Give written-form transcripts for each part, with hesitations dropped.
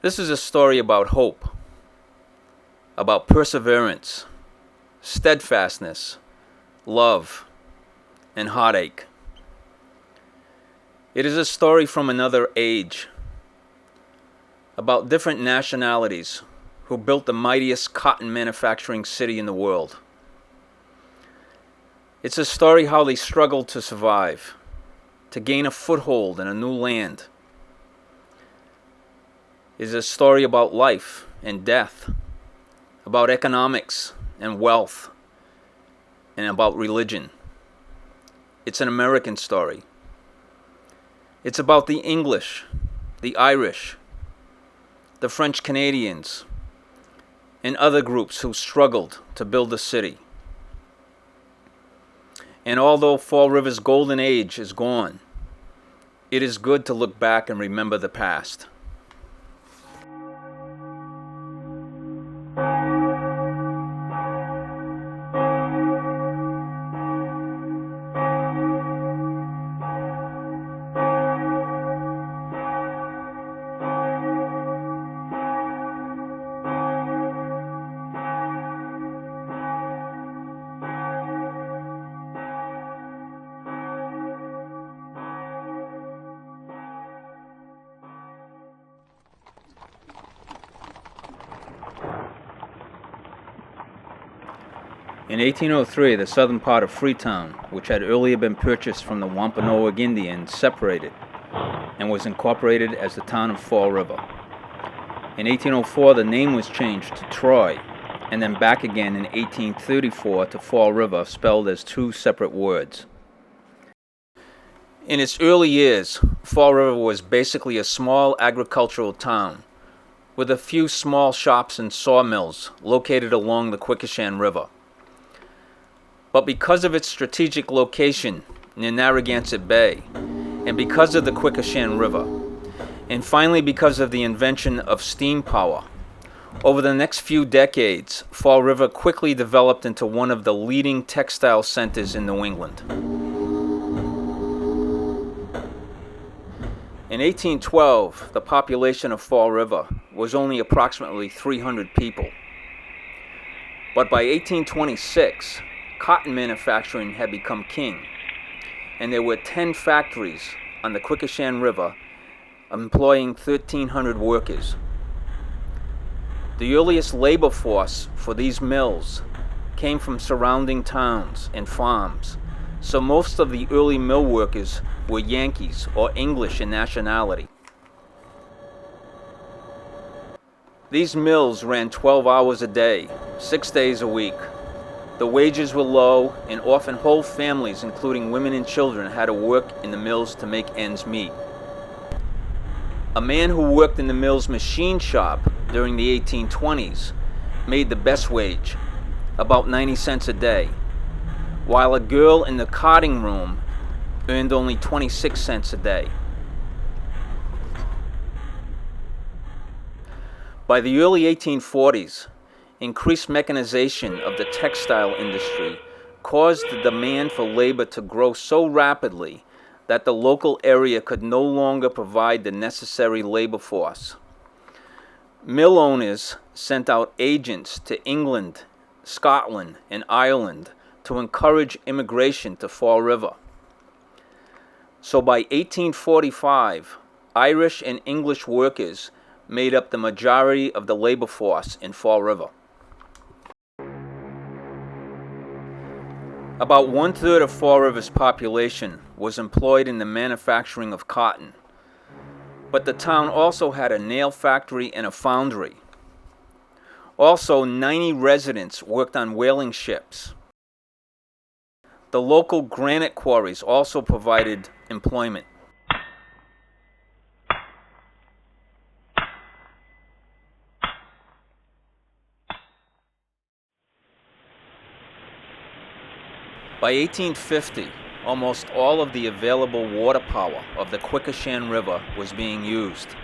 This is a story about hope, about perseverance, steadfastness, love, and heartache. It is a story from another age, about different nationalities who built the mightiest cotton manufacturing city in the world. It's a story how they struggled to survive, to gain a foothold in a new land. It's a story about life and death, about economics and wealth, and about religion. It's an American story. It's about the English, the Irish, the French Canadians, and other groups who struggled to build the city. And although Fall River's golden age is gone, it is good to look back and remember the past. In 1803, the southern part of Freetown, which had earlier been purchased from the Wampanoag Indians, separated and was incorporated as the town of Fall River. In 1804, the name was changed to Troy, and then back again in 1834 to Fall River, spelled as two separate words. In its early years, Fall River was basically a small agricultural town with a few small shops and sawmills located along the Quequechan River. But because of its strategic location near Narragansett Bay, and because of the Quequechan River, and finally because of the invention of steam power, over the next few decades, Fall River quickly developed into one of the leading textile centers in New England. In 1812, the population of Fall River was only approximately 300 people. But by 1826, cotton manufacturing had become king, and there were 10 factories on the Quequechan River employing 1,300 workers. The earliest labor force for these mills came from surrounding towns and farms, so most of the early mill workers were Yankees or English in nationality. These mills ran 12 hours a day, 6 days a week. The wages were low, and often whole families, including women and children, had to work in the mills to make ends meet. A man who worked in the mill's machine shop during the 1820s made the best wage, about 90 cents a day, while a girl in the carding room earned only 26 cents a day. By the early 1840s, increased mechanization of the textile industry caused the demand for labor to grow so rapidly that the local area could no longer provide the necessary labor force. Mill owners sent out agents to England, Scotland, and Ireland to encourage immigration to Fall River. So by 1845, Irish and English workers made up the majority of the labor force in Fall River. About 1/3 of Fall River's population was employed in the manufacturing of cotton, but the town also had a nail factory and a foundry. Also, 90 residents worked on whaling ships. The local granite quarries also provided employment. By 1850, almost all of the available water power of the Quequechan River was being used.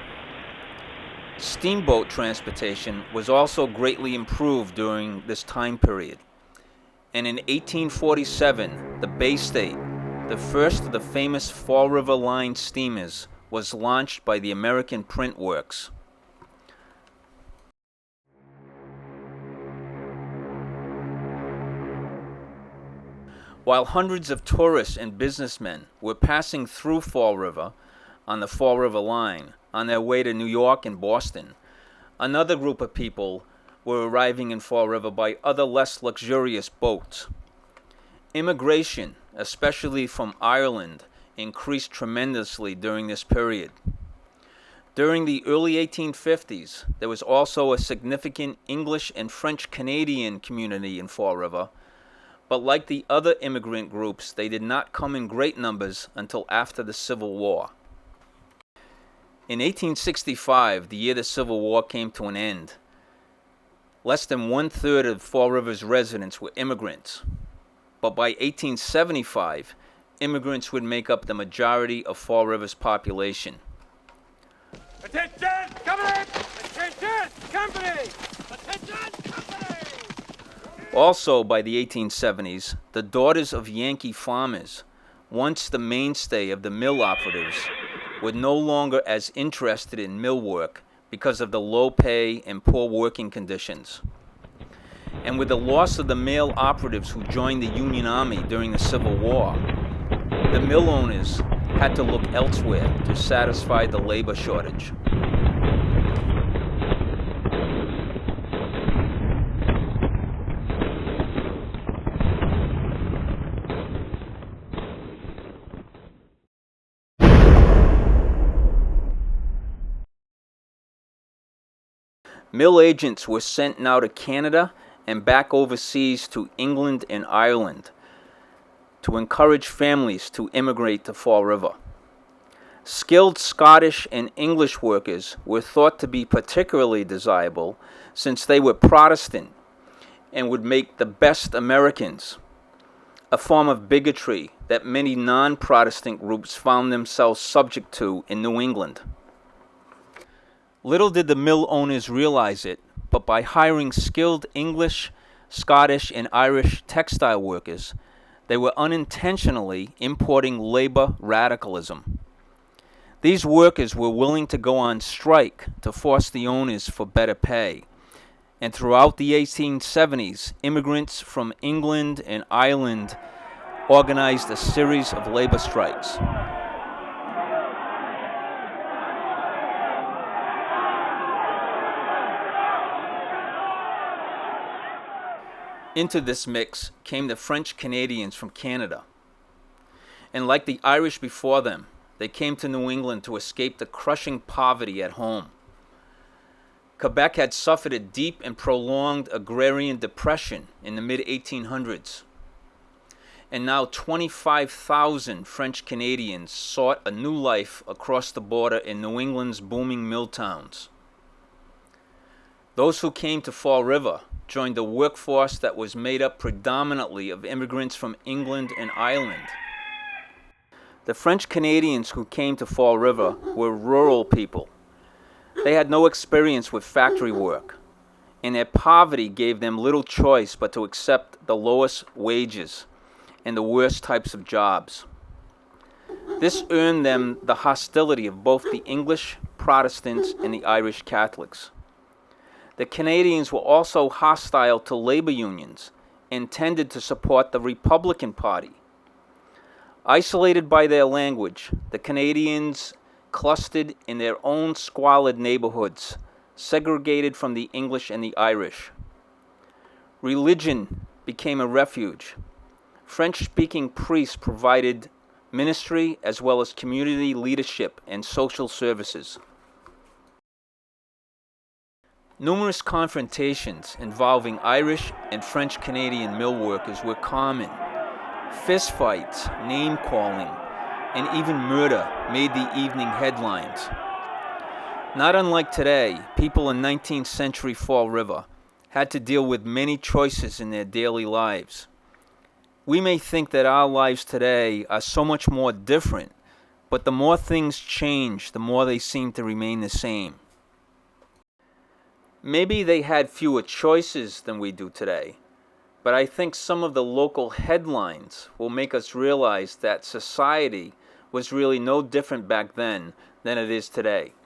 Steamboat transportation was also greatly improved during this time period. And in 1847, the Bay State, the first of the famous Fall River Line steamers, was launched by the American Print Works. While hundreds of tourists and businessmen were passing through Fall River on the Fall River line on their way to New York and Boston, another group of people were arriving in Fall River by other less luxurious boats. Immigration, especially from Ireland, increased tremendously during this period. During the early 1850s, there was also a significant English and French Canadian community in Fall River, but like the other immigrant groups, they did not come in great numbers until after the Civil War. In 1865, the year the Civil War came to an end, less than 1/3 of Fall River's residents were immigrants. But by 1875, immigrants would make up the majority of Fall River's population. Attention, company! Attention, company! Attention, company! Also, by the 1870s, the daughters of Yankee farmers, once the mainstay of the mill operatives, were no longer as interested in mill work because of the low pay and poor working conditions. And with the loss of the male operatives who joined the Union Army during the Civil War, the mill owners had to look elsewhere to satisfy the labor shortage. Mill agents were sent now to Canada and back overseas to England and Ireland to encourage families to immigrate to Fall River. Skilled Scottish and English workers were thought to be particularly desirable since they were Protestant and would make the best Americans, a form of bigotry that many non-Protestant groups found themselves subject to in New England. Little did the mill owners realize it, but by hiring skilled English, Scottish, and Irish textile workers, they were unintentionally importing labor radicalism. These workers were willing to go on strike to force the owners for better pay. And throughout the 1870s, immigrants from England and Ireland organized a series of labor strikes. Into this mix came the French Canadians from Canada. And like the Irish before them, they came to New England to escape the crushing poverty at home. Quebec had suffered a deep and prolonged agrarian depression in the mid-1800s. And now 25,000 French Canadians sought a new life across the border in New England's booming mill towns. Those who came to Fall River joined a workforce that was made up predominantly of immigrants from England and Ireland. The French Canadians who came to Fall River were rural people. They had no experience with factory work, and their poverty gave them little choice but to accept the lowest wages and the worst types of jobs. This earned them the hostility of both the English Protestants and the Irish Catholics. The Canadians were also hostile to labor unions and tended to support the Republican Party. Isolated by their language, the Canadians clustered in their own squalid neighborhoods, segregated from the English and the Irish. Religion became a refuge. French-speaking priests provided ministry as well as community leadership and social services. Numerous confrontations involving Irish and French Canadian mill workers were common. Fistfights, name-calling, and even murder made the evening headlines. Not unlike today, people in 19th century Fall River had to deal with many choices in their daily lives. We may think that our lives today are so much more different, but the more things change, the more they seem to remain the same. Maybe they had fewer choices than we do today, but I think some of the local headlines will make us realize that society was really no different back then than it is today.